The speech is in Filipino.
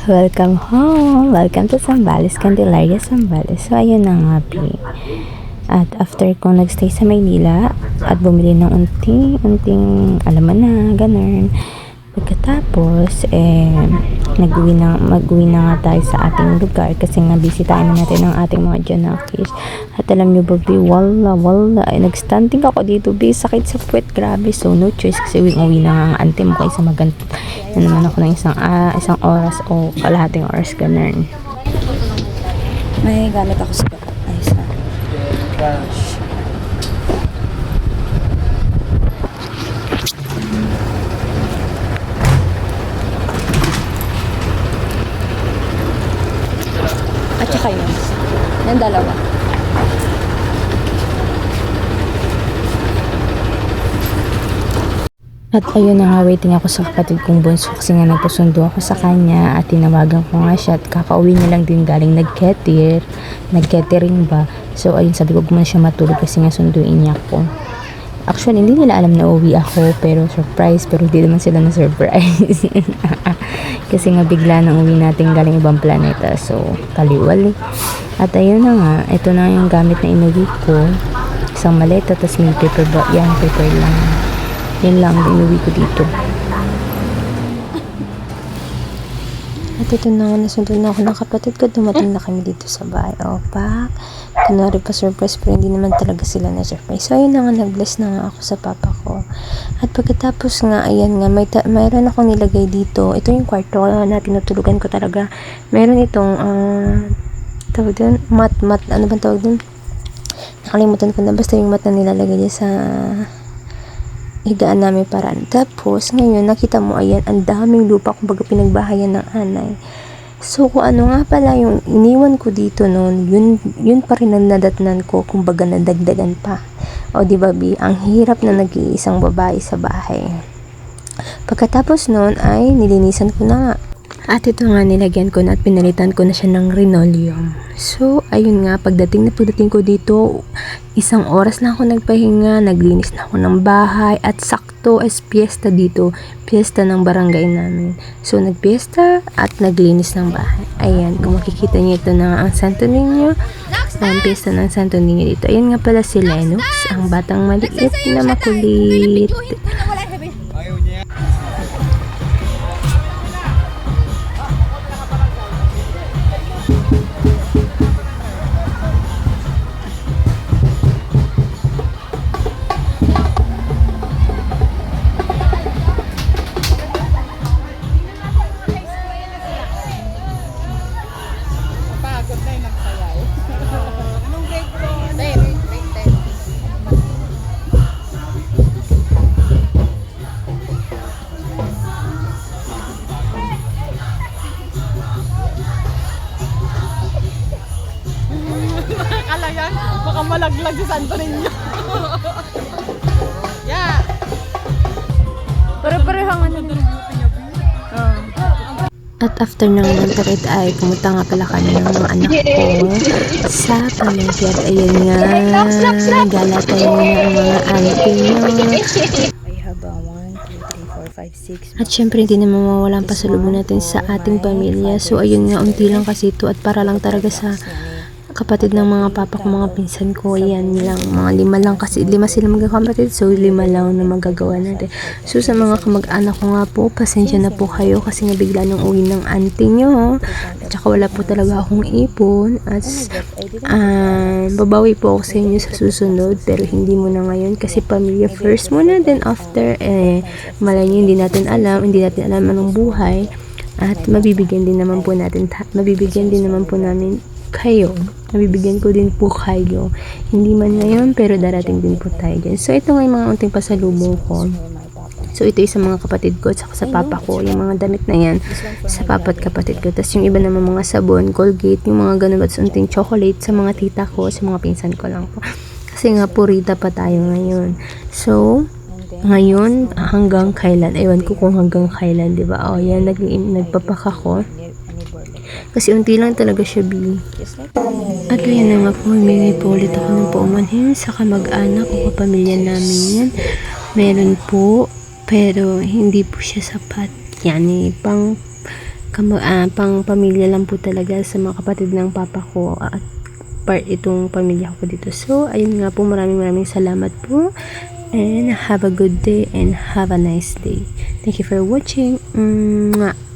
Welcome home! Welcome to Zambales, Candelaria, Zambales. So, ayun na nga, P. At after kong nagstay sa Maynila at bumili ng unting alaman na, ganun. Pagkatapos, mag-uwi na nga tayo sa ating lugar kasi nga bisitahin natin ang ating mga Janakis. At alam nyo ba, Bi, wala, nag-standing ako dito, Bi, sakit sa puwet, grabe. So, no choice kasi uwi na nga ang ante mo kaysa maganda. Yan naman ako ng isang oras o kalahating oras, ganun. May gamit ako sa baba. Ay, sa brush. At saka yun. Yung dalawa. At ayun na nga, waiting ako sa kapatid kong bunso kasi nga nagpasundo ako sa kanya at tinawagan ko nga siya at kakauwi niya lang din galing nag-catering ba. So ayun, sabi ko muna siya matulog kasi nga sunduin niya ako. Actually, hindi nila alam na uwi ako pero surprise, pero hindi naman sila na surprise. Kasi nga bigla nang uwi natin galing ibang planeta, so kaliwali. At ayun na nga, ito na yung gamit na inuwi ko. Isang maleta, tas may paper ba? Yan, paper lang. Yan lang ang inuwi ko dito. At ito na nga, nasundo na ako ng kapatid ko. Dumating na kami dito sa bahay. Opak. Kunwari pa surprise, pero hindi naman talaga sila na surprise. So, ayun na nga, nag-bless na nga ako sa papa ko. At pagkatapos nga, ayan nga, mayroon akong nilagay dito. Ito yung kwarto na tinutulugan ko talaga. Meron itong, tawag doon, mat, ano bang tawag doon? Nakalimutan ko na, basta yung mat na nilalagay niya sa higaan namin paraan. Tapos, ngayon, nakita mo, ayan, ang daming lupa, kumbaga pinagbahayan ng anay. So, kung ano nga pala yung iniwan ko dito noon, yun pa rin ang nadatnan ko, kumbaga nadagdagan pa. O, di ba, Bi? Ang hirap na nag-iisang babae sa bahay. Pagkatapos noon ay nilinisan ko na nga. At ito nga, nilagyan ko na at pinalitan ko na siya ng linoleum. So, ayun nga, pagdating ko dito, isang oras lang ako nagpahinga, naglinis na ako ng bahay, at sakto as piyesta dito, piyesta ng barangay namin. So, nagpiyesta at naglinis ng bahay. Ayan, kung makikita niyo, ito na ang Santo Niño, ang piyesta ng Santo Niño dito. Ayan nga pala si Lennox, ang batang maliit na makulit. Nakakalayan, baka malaglag sa Santo Niño. Yeah. Pare-parehang ano. At after ng Monterrey ay pumunta nga pala kami ng mga anak ko sa palengke. At ayun nga, galatay mo na ang mga auntie nyo. I have 1, 2, 3, 4, 5, 6. At syempre hindi naman mawawala ang pasalubong natin sa ating pamilya. So ayun nga, unti lang kasi ito at para lang talaga sa kapatid ng mga papa ko, mga pinsan ko. Yan lang, mga 5 lang kasi 5 sila magkakapatid, so 5 lang na magagawa natin. So sa mga kamag-anak ko nga po, pasensya na po kayo kasi nga bigla nang uwi ng auntie nyo at saka wala po talaga akong ipon at babawi po ako sa inyo sa susunod, pero hindi muna ngayon kasi pamilya first muna, then after malay nyo, hindi natin alam anong buhay at mabibigyan din naman po namin kayo. Nabibigyan ko din po kayo. Hindi man ngayon, pero darating din po tayo dyan. So, ito nga yung mga unting pasalubong ko. So, ito sa mga kapatid ko at saka sa papa ko. Yung mga damit na yan sa papa at kapatid ko. Tapos yung iba naman mga sabon, Colgate, yung mga ganun at unting chocolate sa mga tita ko, sa mga pinsan ko lang po. Kasi nga purita pa tayo ngayon. So, ngayon, hanggang kailan? Ewan ko kung hanggang kailan, diba? O, yan, nagpapak ako. Kasi unti lang talaga siya, Bi. At ayan na nga po, humingi po ulit ako ng paumanhin sa kamag-anak o kapamilya namin yan. Meron po, pero hindi po siya sapat. Yani, pang pang pamilya lang po talaga sa mga kapatid ng papa ko at part itong pamilya ko dito. So, ayun nga po, maraming salamat po. And have a good day and have a nice day. Thank you for watching. Mwah!